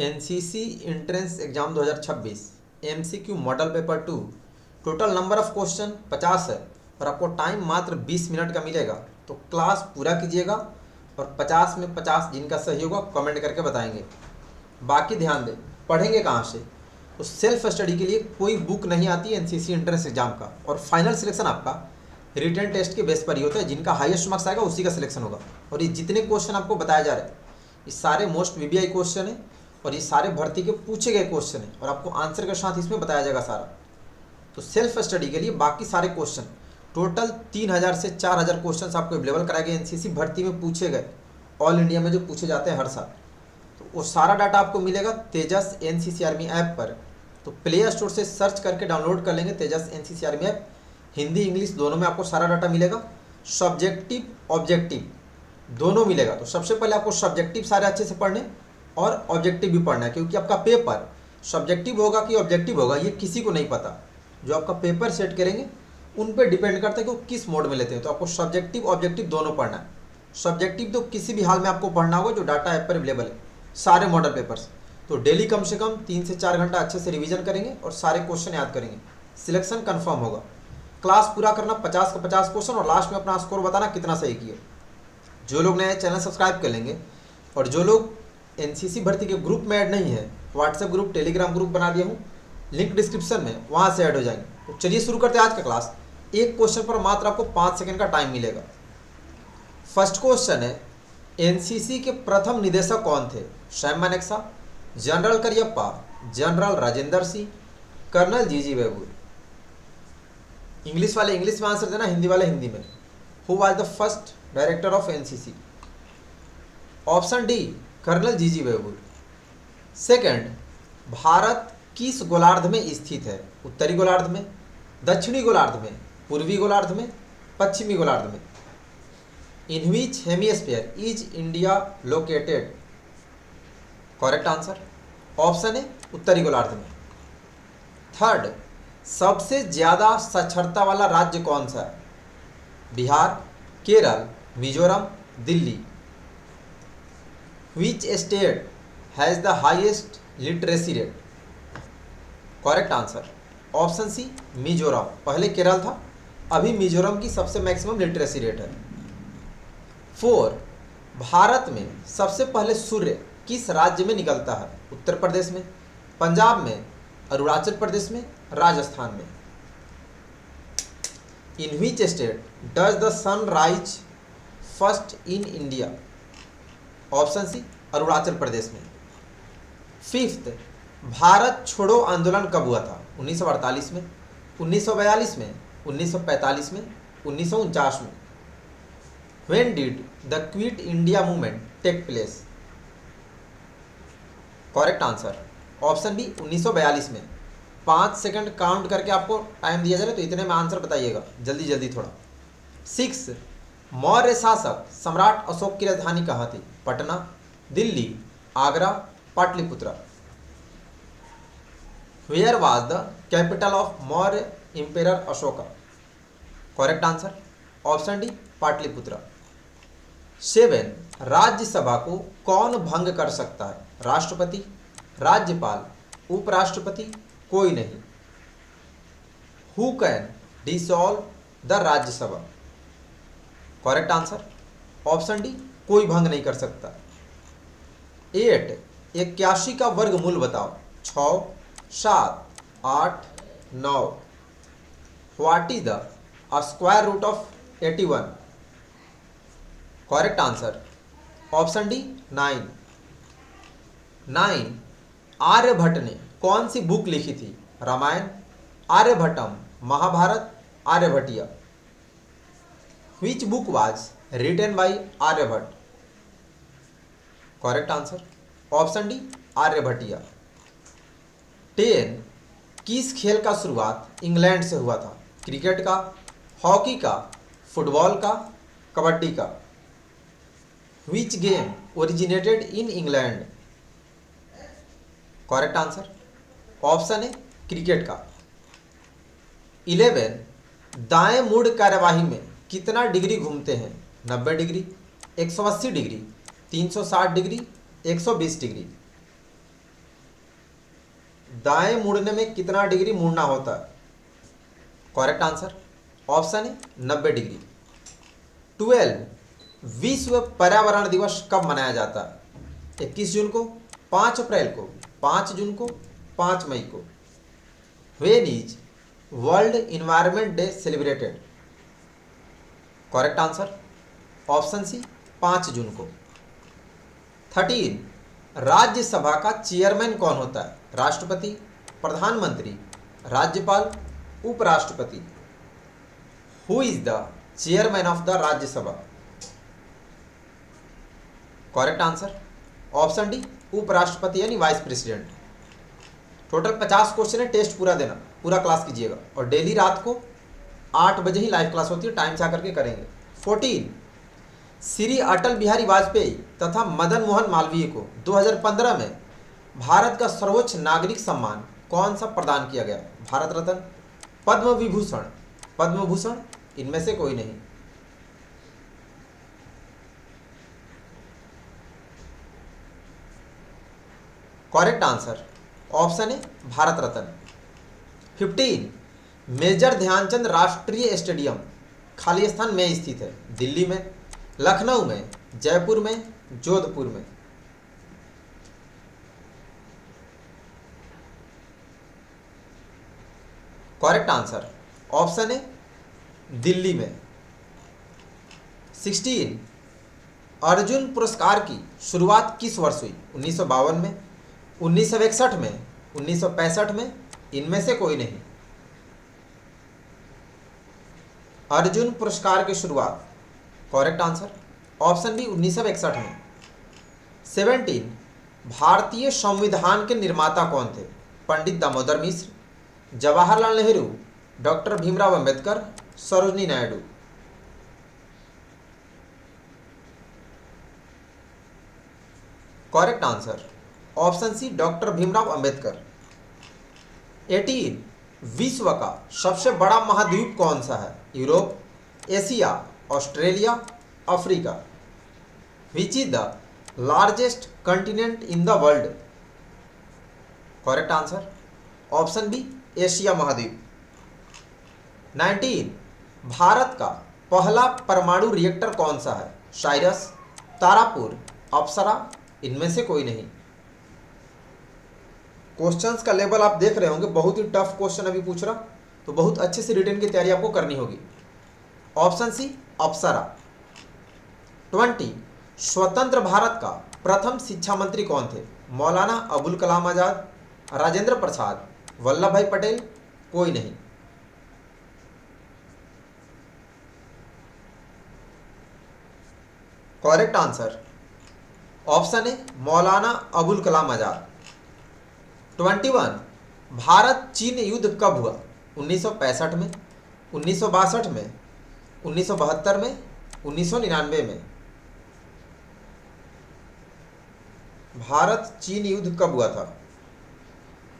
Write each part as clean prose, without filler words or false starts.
NCC entrance exam 2026 MCQ model paper 2। Total number of question 50 है और आपको time मात्र 20 मिनट का मिलेगा। तो क्लास पूरा कीजिएगा और 50 में 50 जिनका सही होगा कमेंट करके बताएंगे। बाकी ध्यान दें, पढ़ेंगे कहाँ से? तो सेल्फ स्टडी के लिए कोई बुक नहीं आती है एनसीसी एंट्रेंस एग्जाम का, और फाइनल सिलेक्शन आपका रिटन टेस्ट के बेस पर ही होता है। जिनका हाईएस्ट मार्क्स आएगा उसी का सिलेक्शन होगा। और ये जितने क्वेश्चन आपको बताए जा रहे हैं ये सारे मोस्ट वीबीआई क्वेश्चन है और ये सारे भर्ती के पूछे गए क्वेश्चन हैं और आपको आंसर के साथ इसमें बताया जाएगा सारा। तो सेल्फ स्टडी के लिए बाकी सारे क्वेश्चन टोटल 3000 से 4000 क्वेश्चन आपको अवेलेबल कराए गए एनसीसी भर्ती में पूछे गए, ऑल इंडिया में जो पूछे जाते हैं हर साल। तो वो सारा डाटा आपको मिलेगा तेजस एनसीसी आर्मी ऐप पर। तो प्ले स्टोर से सर्च करके डाउनलोड कर लेंगे Tejas NCC army app. Hindi English दोनों में आपको सारा डाटा मिलेगा, सब्जेक्टिव ऑब्जेक्टिव दोनों मिलेगा। तो सबसे पहले आपको सब्जेक्टिव सारे अच्छे से पढ़ने और ऑब्जेक्टिव भी पढ़ना है, क्योंकि आपका पेपर सब्जेक्टिव होगा कि ऑब्जेक्टिव होगा ये किसी को नहीं पता। जो आपका पेपर सेट करेंगे उन पे डिपेंड करता है कि वो किस मोड में लेते हैं। तो आपको सब्जेक्टिव ऑब्जेक्टिव दोनों पढ़ना है। सब्जेक्टिव तो किसी भी हाल में आपको पढ़ना होगा जो डाटा ऐप पर अवेलेबल है, सारे मॉडल पेपर्स। तो डेली कम से कम 3 से 4 घंटा अच्छे से रिवीजन करेंगे और सारे क्वेश्चन याद करेंगे, सिलेक्शन कंफर्म होगा। क्लास पूरा करना 50 का 50 क्वेश्चन और लास्ट में अपना स्कोर बताना कितना सही किए। जो लोग नए चैनल सब्सक्राइब कर लेंगे और जो लोग एनसीसी भर्ती के ग्रुप में ऐड नहीं है, व्हाट्सएप ग्रुप टेलीग्राम ग्रुप बना दिया हूँ, लिंक डिस्क्रिप्शन में, वहाँ से ऐड हो जाएंगे। तो चलिए शुरू करते हैं आज का क्लास। एक क्वेश्चन पर मात्र आपको 5 सेकंड का टाइम मिलेगा। फर्स्ट क्वेश्चन है, एनसीसी के प्रथम निदेशक कौन थे? Sam Manekshaw, general Cariappa, general Rajendra Singh, colonel G G Bewoor. English वाले इंग्लिश में आंसर देना, हिंदी वाले हिंदी में। Who was the first director of NCC? Option D colonel G G Bewoor. Second, Bharat किस गोलार्ध में स्थित है? उत्तरी गोलार्ध में, दक्षिणी गोलार्ध में, पूर्वी गोलार्ध में, पश्चिमी गोलार्ध में। In which hemisphere is India located? Correct answer option है उत्तरी गोलार्ध में। थर्ड, सबसे ज्यादा साक्षरता वाला राज्य कौन सा है? Bihar, Kerala, Mizoram, Delhi. Which state has the highest literacy rate? Correct answer option C Mizoram. पहले केरल था, अभी मिजोरम की सबसे मैक्सिमम लिटरेसी रेट है। 4, भारत में सबसे पहले सूर्य किस राज्य में निकलता है? उत्तर प्रदेश में, पंजाब में, अरुणाचल प्रदेश में, राजस्थान में। In which state does the sun rise first in India? Option C Arunachal Pradesh में। 5th, भारत छोड़ो आंदोलन कब हुआ था? 1948 में, 1942 में, 1945 में, 1949 में। When did the quit India movement take place? Correct answer option B 1942 में। 5 सेकंड काउंट करके आपको टाइम दिया जा रहा है, तो इतने में आंसर बताइएगा जल्दी जल्दी थोड़ा। 6, मौर्य शासक सम्राट अशोक की राजधानी कहाँ थी? Patna, Delhi, Agra, Pataliputra. Where was the capital of Maurya emperor Ashoka? Correct answer option D Pataliputra. 7, Rajya Sabha को कौन भंग कर सकता है? राष्ट्रपति, राज्यपाल, उपराष्ट्रपति, कोई नहीं। Who can dissolve the Rajya Sabha? Correct answer option D कोई भंग नहीं कर सकता। 8, 81 का वर्गमूल बताओ। 6, 7, 8, 9। What is the square root of 81? Correct answer option D 9। 9, Aryabhata ने कौन सी बुक लिखी थी? Ramayana, Aryabhattam, Mahabharata, Aryabhatiya. Which book was written by Aryabhata? Correct answer option D Aryabhatiya. 10, किस खेल का शुरुआत इंग्लैंड से हुआ था? क्रिकेट का, हॉकी का, फुटबॉल का, कबड्डी का। Which game originated in England? Correct answer option है क्रिकेट का। 11, दाएं मुड़ कार्यवाही में कितना डिग्री घूमते हैं? 90 डिग्री, 180 डिग्री, 360 डिग्री, 120 डिग्री। दाएं मुड़ने में कितना डिग्री मुड़ना होता है? करेक्ट आंसर ऑप्शन है 90 डिग्री। 12 विश्व पर्यावरण दिवस कब मनाया जाता है? 21 जून को, 5 अप्रैल को, 5 जून को, 5 मई को। When is world environment day celebrated? Correct answer option C 5 जून को। 13 राज्यसभा का चेयरमैन कौन होता है? राष्ट्रपति, प्रधानमंत्री, राज्यपाल, उपराष्ट्रपति। Who is the chairman of the Rajya Sabha? Correct answer option D उपराष्ट्रपति यानी वाइस प्रेसिडेंट। टोटल 50 क्वेश्चन है, टेस्ट पूरा देना, पूरा क्लास कीजिएगा और डेली रात को 8 बजे ही लाइव क्लास होती है, टाइम से आकर के करेंगे। 14 श्री अटल बिहारी वाजपेयी तथा मदन मोहन मालवीय को 2015 में भारत का सर्वोच्च नागरिक सम्मान कौन सा प्रदान किया गया? भारत रत्न, पद्म विभूषण, पद्म भूषण, इनमें से कोई नहीं। करेक्ट आंसर ऑप्शन है भारत रत्न। 15 मेजर ध्यानचंद राष्ट्रीय स्टेडियम खाली स्थान में स्थित है? दिल्ली में, लखनऊ में, जयपुर में, जोधपुर में। करेक्ट आंसर ऑप्शन है दिल्ली में। 16 अर्जुन पुरस्कार की शुरुआत किस वर्ष हुई? 1952 में, 1961 में, 1965 में, इनमें से कोई नहीं। अर्जुन पुरस्कार की शुरुआत करेक्ट आंसर ऑप्शन बी 1961 में। 17 भारतीय संविधान के निर्माता कौन थे? Pandit Damodar Mishra, Jawaharlal Nehru, doctor Bhimrao Ambedkar, Sarojini Naidu. Correct answer option C doctor Bhimrao Ambedkar. 18 विश्व का सबसे बड़ा महाद्वीप कौन सा है? Europe, Asia, Australia, Africa. Which is the largest continent in the world? Correct answer option B Asia महाद्वीप। 19 भारत का पहला परमाणु रिएक्टर कौन सा है? साइरस, तारापुर, अप्सरा, इनमें से कोई नहीं। क्वेश्चंस का लेवल आप देख रहे होंगे, बहुत ही टफ क्वेश्चन अभी पूछ रहा, तो बहुत अच्छे से रिटर्न की तैयारी आपको करनी होगी। ऑप्शन सी अप्सरा। 20 स्वतंत्र भारत का प्रथम शिक्षा मंत्री कौन थे? मौलाना अबुल कलाम आजाद, राजेंद्र प्रसाद, वल्लभ भाई पटेल, कोई नहीं। करेक्ट आंसर ऑप्शन है मौलाना अबुल कलाम आजाद। 21 भारत चीन युद्ध कब हुआ? 1965 में, 1962 में, 1972 में, 1999 में। भारत चीन युद्ध कब हुआ था?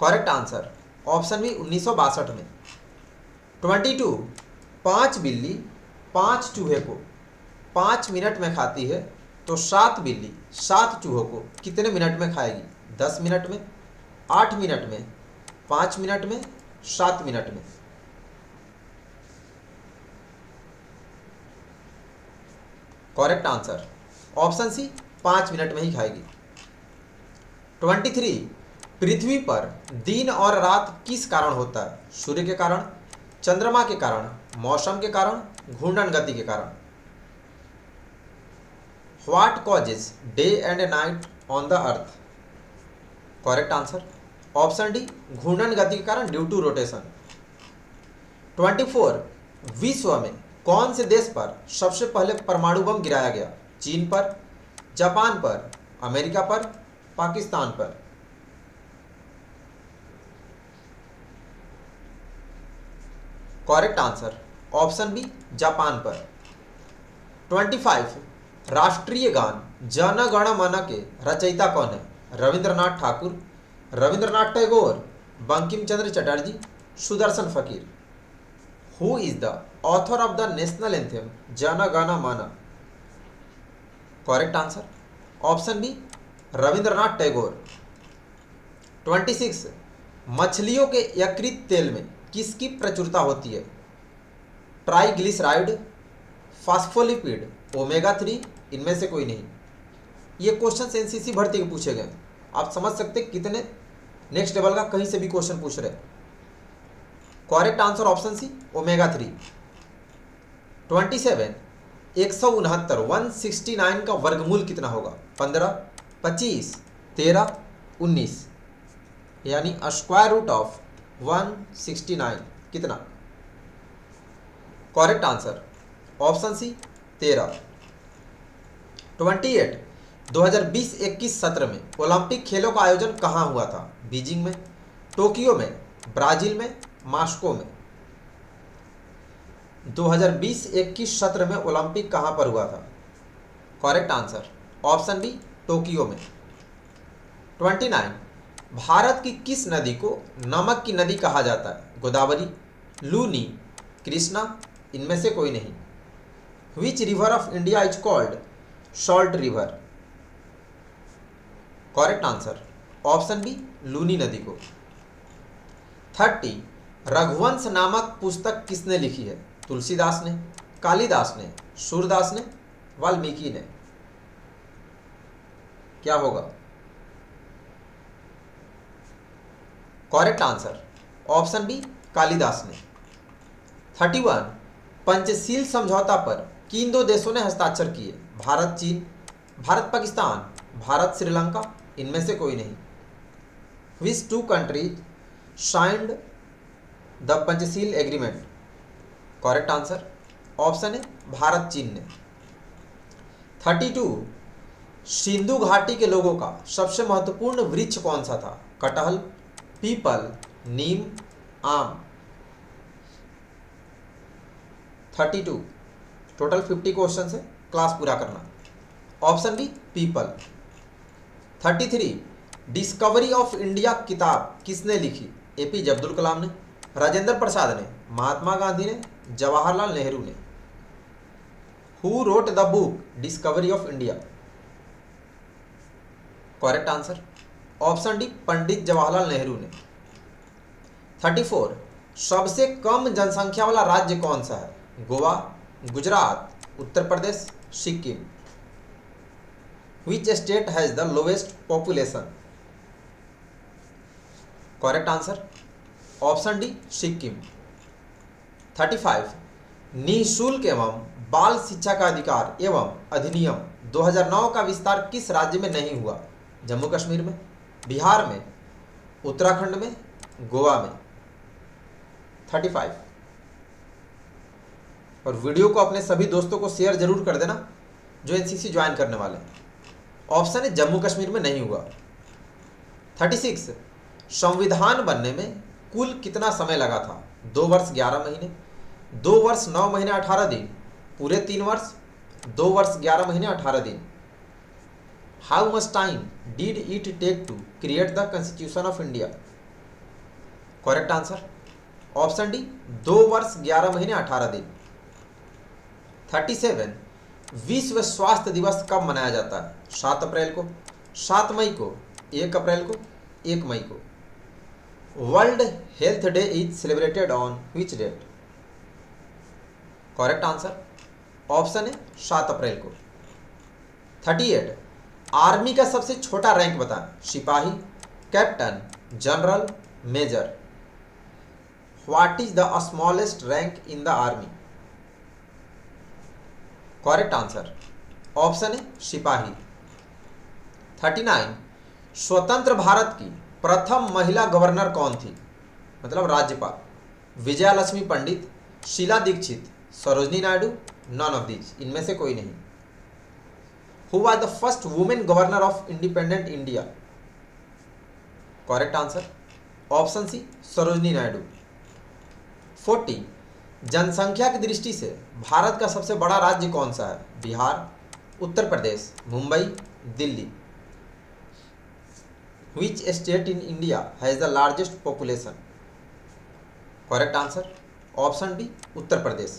करेक्ट आंसर ऑप्शन बी 1962 में। 22 5 बिल्ली 5 चूहे को 5 मिनट में खाती है तो 7 बिल्ली 7 चूहों को कितने मिनट में खाएगी? 10 मिनट में, 8 मिनट में, 5 मिनट में, 7 मिनट में। Correct answer option C 5 minute में ही खाएगी। 23 पृथ्वी पर दिन और रात किस कारण होता है? सूर्य के कारण, चंद्रमा के कारण, मौसम के कारण, घूर्णन गति के कारण। What causes day and night on the earth? Correct answer option D घूर्णन गति के कारण, ड्यू टू रोटेशन। 24 विश्व में कौन से देश पर सबसे पहले परमाणु बम गिराया गया? चीन पर, जापान पर, अमेरिका पर, पाकिस्तान पर। Correct answer option B Japan पर। 25 राष्ट्रीय गान जन गण मन के रचयिता कौन है? Rabindranath Thakur, Rabindranath Tagore, Bankim Chandra Chatterjee, Sudarshan Fakir. Who is the author of the national anthem Jana Gana Mana? Correct answer option B Rabindranath Tagore. 26 मछलियों के यकृत तेल में किसकी प्रचुरता होती है? ट्राइग्लिसराइड, फास्फोलिपिड, ओमेगा 3, इनमें से कोई नहीं। ये क्वेश्चन एनसीसी भर्ती के पूछे गए, आप समझ सकते कितने नेक्स्ट लेवल का कहीं से भी क्वेश्चन पूछ रहे। Correct answer option C, omega 3। 27, 169, 169 का वर्गमूल कितना होगा? 15, 25, 13, 19, यानी स्क्वायर रूट ऑफ 169 कितना? करेक्ट आंसर ऑप्शन सी, 13। 28, 2020-21 सत्र में ओलंपिक खेलों का आयोजन कहाँ हुआ था? बीजिंग में, टोक्यो में, ब्राजील में, मॉस्को में। 2020-21 सत्र में ओलंपिक कहाँ पर हुआ था? Correct answer option B, Tokyo में। 29, भारत की किस नदी को नमक की नदी कहा जाता है? गोदावरी, लूनी, कृष्णा, इनमें से कोई नहीं। Which river of India is called salt river? Correct answer option B, Luni नदी को। 30, रघुवंश नामक पुस्तक किसने लिखी है? तुलसीदास ने, कालिदास ने, सूरदास ने, वाल्मीकि ने। क्या होगा? Correct answer option B, Kalidas ने। 31, पंचशील समझौता पर किन दो देशों ने हस्ताक्षर किए? भारत चीन, भारत पाकिस्तान, भारत श्रीलंका, इनमें से कोई नहीं। Which two countries signed the Panchsheel agreement? Correct answer option है, भारत चीन ने। 32, सिंधु घाटी के लोगों का सबसे महत्वपूर्ण वृक्ष कौन सा था? कटहल, पीपल, नीम, आम। 32, टोटल 50 क्वेश्चन है, क्लास पूरा करना। ऑप्शन बी, पीपल। 33, डिस्कवरी ऑफ इंडिया किताब किसने लिखी? एपीजे अब्दुल कलाम ने, राजेंद्र प्रसाद ने, महात्मा गांधी ने, जवाहरलाल नेहरू ने। Who wrote the book discovery of India? Correct answer option D, Pandit Jawaharlal Nehru ने। 34, सबसे कम जनसंख्या वाला राज्य कौन सा है? Goa, Gujarat, Uttar Pradesh, Sikkim. Which state has the lowest population? Correct answer option D, Sikkim. 35, निःशुल्क एवं बाल शिक्षा का अधिकार एवं अधिनियम 2009 का विस्तार किस राज्य में नहीं हुआ? जम्मू कश्मीर में, बिहार में, उत्तराखंड में, गोवा में। 35, और वीडियो को अपने सभी दोस्तों को शेयर जरूर कर देना जो एनसीसी ज्वाइन करने वाले हैं। ऑप्शन है, जम्मू कश्मीर में नहीं हुआ। 36, संविधान बनने में कुल कितना समय लगा था? 2 वर्ष 11 महीने, 2 वर्ष 9 महीने 18 दिन, पूरे 3 वर्ष, 2 वर्ष 11 महीने 18 दिन। How much time did it take to create the constitution of India? Correct answer option D, 2 वर्ष 11 महीने 18 दिन। 37, विश्व स्वास्थ्य दिवस कब मनाया जाता है? 7 अप्रैल को, 7 मई को, 1 अप्रैल को, 1 मई को। World health day is celebrated on which date? Correct answer option है, 7 अप्रैल को। 38, आर्मी का सबसे छोटा रैंक बताएं? सिपाही, captain, general, major. What is the smallest rank in the army? Correct answer option है, सिपाही। 39, स्वतंत्र भारत की प्रथम महिला गवर्नर कौन थी? मतलब राज्यपाल? Vijaya Lakshmi Pandit, Sheila Dikshit, Sarojini Naidu, none of these, इनमें से कोई नहीं। Who was the first women governor of independent India? Correct answer option C, Sarojini Naidu. 40, जनसंख्या की दृष्टि से भारत का सबसे बड़ा राज्य कौन सा है? Bihar, Uttar Pradesh, Mumbai, Delhi. Which state in India has the largest population? Correct answer option B, Uttar Pradesh.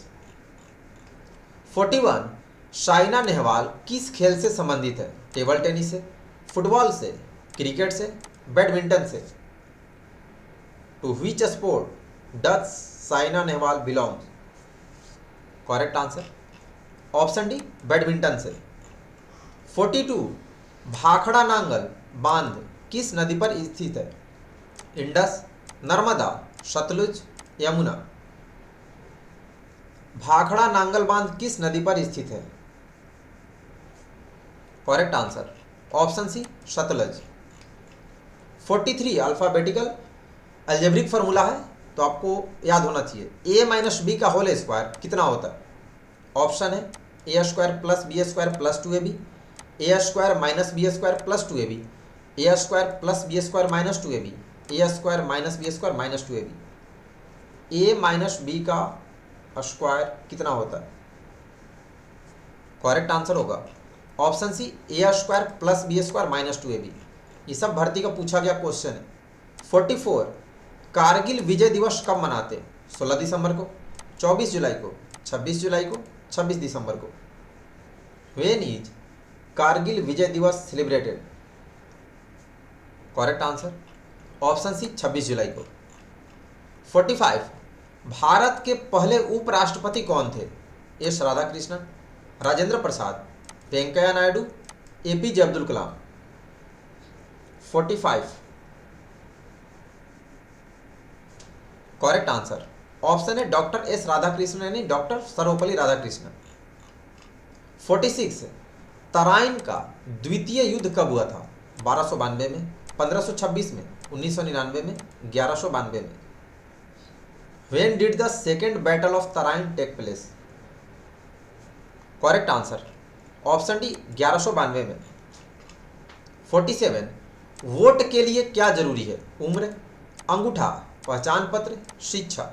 41, Saina Nehwal किस खेल से संबंधित है? टेबल टेनिस से, फुटबॉल से, क्रिकेट से, बैडमिंटन से। To which sport does Saina Nehwal belongs? Correct answer option D badminton से। 42 भाखड़ा नांगल बांध किस नदी पर स्थित है? इंडस, नर्मदा, सतलुज, यमुना। भाखड़ा नांगल बांध किस नदी पर स्थित है? Correct answer option C Sutlej. 43 alphabetical algebraic formula है, तो आपको याद होना चाहिए। ए माइनस बी का होल स्क्वायर कितना होता है? ऑप्शन है A square plus B square plus 2ab, A square minus B square plus 2ab, A square plus B square minus 2ab, A square minus B square minus 2ab। A minus B का square कितना होता है? Correct answer होगा option C A square plus B square minus 2ab। ये सब भर्ती का पूछा गया क्वेश्चन है। 44 कारगिल विजय दिवस कब मनाते हैं? 16 दिसंबर को, 24 जुलाई को, 26 जुलाई को, 26 दिसंबर को। When is Kargil Vijay Diwas celebrated? Correct answer option C 26 जुलाई को। 45 भारत के पहले उपराष्ट्रपति कौन थे? S Radhakrishnan, Rajendra Prasad, Venkaiah Naidu, APJ Abdul Kalam. 45 correct answer option है डॉक्टर एस राधाकृष्णन यानी डॉक्टर सर्वपल्ली राधाकृष्णन। 46 तराइन का द्वितीय युद्ध कब हुआ था? 1292 में, 1526 में, 1999 में, 1192 में। When did the second battle of Tarain take place? Correct answer option D 1192 में। 47 वोट के लिए क्या जरूरी है? उम्र, अंगूठा, पहचान पत्र, शिक्षा।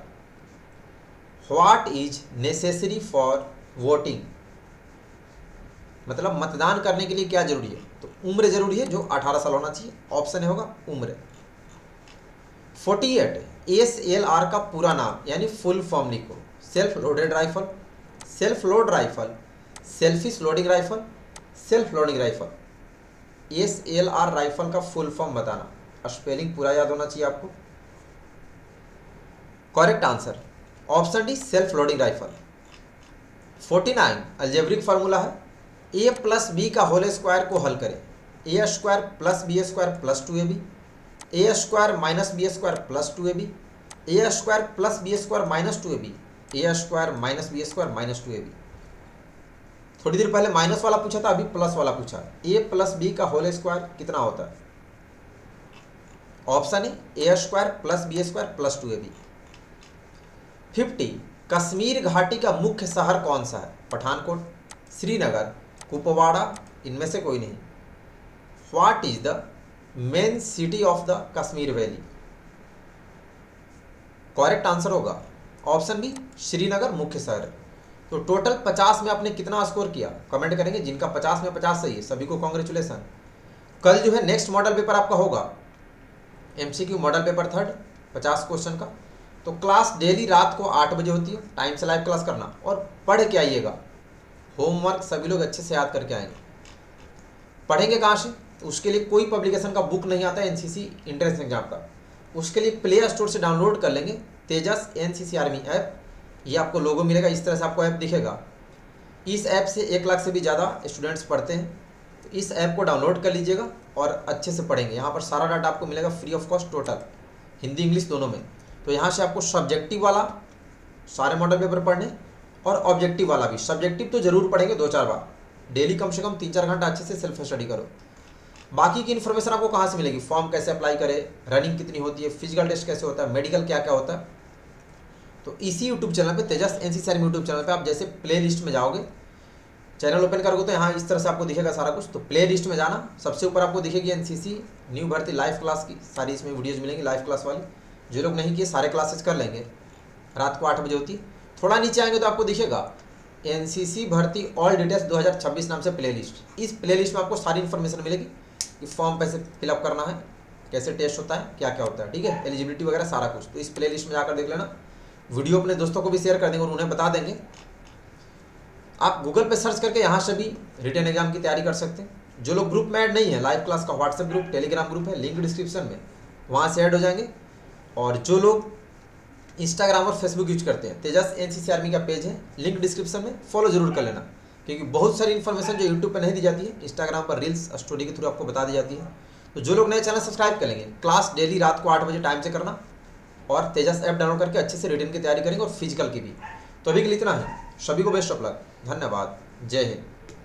What is necessary for voting? मतलब मतदान करने के लिए क्या जरूरी है? तो उम्र जरूरी है जो 18 साल होना चाहिए। ऑप्शन होगा उम्र। 48 SLR का पूरा नाम यानी फुल फॉर्म लिखो। Self loaded rifle, self load rifle, selfish loading rifle, self loading rifle. SLR rifle का फुल फॉर्म बताना, स्पेलिंग पूरा याद होना चाहिए आपको। Correct answer option D self loading rifle. 49 algebraic formula है। ए प्लस बी का होल स्क्वायर को हल करें। A square plus B square plus 2ab, A square minus B square plus 2ab, A square plus B square minus 2ab, A square minus B square minus 2ab। थोड़ी देर पहले minus वाला पूछा था, अभी plus वाला पूछा। ए प्लस बी का whole square कितना होता है? ऑप्शन है A square plus B square plus 2ab। 50 Kashmir घाटी का मुख्य शहर कौन सा है? पठानकोट, श्रीनगर, कुपवाड़ा, इनमें से कोई नहीं। What is the main city of the Kashmir valley? Correct answer होगा ऑप्शन बी श्रीनगर मुख्य शहर है। तो टोटल 50 में आपने कितना स्कोर किया? कमेंट करेंगे। जिनका 50 में 50 सही है सभी को कांग्रेचुलेसन। कल जो है नेक्स्ट मॉडल पेपर आपका होगा MCQ मॉडल पेपर 3 50 क्वेश्चन का। तो क्लास डेली रात को 8 बजे होती है, टाइम से लाइव क्लास करना और पढ़ के आइएगा। होमवर्क सभी लोग अच्छे से याद करके आएंगे। पढ़ेंगे कहाँ से? तो उसके लिए कोई पब्लिकेशन का बुक नहीं आता है NCC एंट्रेंस एग्जाम का। उसके लिए प्ले स्टोर से डाउनलोड कर लेंगे तेजस NCC आर्मी ऐप। ये आपको लोगो मिलेगा, इस तरह से आपको ऐप दिखेगा। इस ऐप से 1 लाख से भी ज़्यादा स्टूडेंट्स पढ़ते हैं। तो इस ऐप को डाउनलोड कर लीजिएगा और अच्छे से पढ़ेंगे। यहाँ पर सारा डाटा आपको मिलेगा free of cost total, Hindi English दोनों में। तो यहाँ से आपको सब्जेक्टिव वाला सारे मॉडल पेपर पढ़ने और ऑब्जेक्टिव वाला भी। सब्जेक्टिव तो जरूर पढ़ेंगे 2-4 बार डेली, कम से कम 3-4 घंटा अच्छे से सेल्फ स्टडी करो। बाकी की इन्फॉर्मेशन आपको कहाँ से मिलेगी? फॉर्म कैसे अप्लाई करें, रनिंग कितनी होती है, फिजिकल टेस्ट कैसे होता है, मेडिकल क्या क्या होता है। तो इसी यूट्यूब चैनल पे तेजस NCC आर्मी यूट्यूब चैनल पे आप जैसे प्ले लिस्ट में जाओगे, चैनल ओपन करोगे तो यहाँ इस तरह से आपको दिखेगा सारा कुछ। तो प्ले लिस्ट में जाना, सबसे ऊपर आपको दिखेगी NCC न्यू भर्ती लाइव क्लास की सारी इसमें वीडियोज़ मिलेंगी लाइव क्लास वाली। जो लोग नहीं किए सारे क्लासेज कर लेंगे, रात को 8 बजे होती है। थोड़ा नीचे आएंगे तो आपको दिखेगा NCC भर्ती ऑल डिटेल्स 2026 नाम से प्ले लिस्ट। इस प्ले लिस्ट में आपको सारी इन्फॉर्मेशन मिलेगी कि फॉर्म कैसे फिलअप करना है, कैसे टेस्ट होता है, क्या क्या होता है, ठीक है, एलिजिबिलिटी वगैरह सारा कुछ। तो इस प्ले लिस्ट में जाकर देख लेना। वीडियो अपने दोस्तों को भी शेयर कर देंगे और उन्हें बता देंगे। आप गूगल पे सर्च करके यहाँ से भी रिटन एग्जाम की तैयारी कर सकते हैं। जो लोग ग्रुप में ऐड नहीं है, लाइव क्लास का व्हाट्सएप ग्रुप, टेलीग्राम ग्रुप है, लिंक डिस्क्रिप्शन में, वहाँ से ऐड हो जाएंगे। और जो लोग इंस्टाग्राम और फेसबुक यूज करते हैं, तेजस एनसीसी आर्मी का पेज है, लिंक डिस्क्रिप्शन में, फॉलो जरूर कर लेना, क्योंकि बहुत सारी इन्फॉर्मेशन जो यूट्यूब पर नहीं दी जाती है, इंस्टाग्राम पर रील्स स्टोरी के थ्रू आपको बता दी जाती है। तो जो लोग नए चैनल सब्सक्राइब करेंगे, क्लास डेली रात को 8 बजे टाइम से करना, और तेजस ऐप डाउनलोड करके अच्छे से रिटन की तैयारी करेंगे और फिजिकल की भी। तो अभी के लिए इतना है, सभी को बेस्ट ऑफ लक, धन्यवाद, जय हिंद।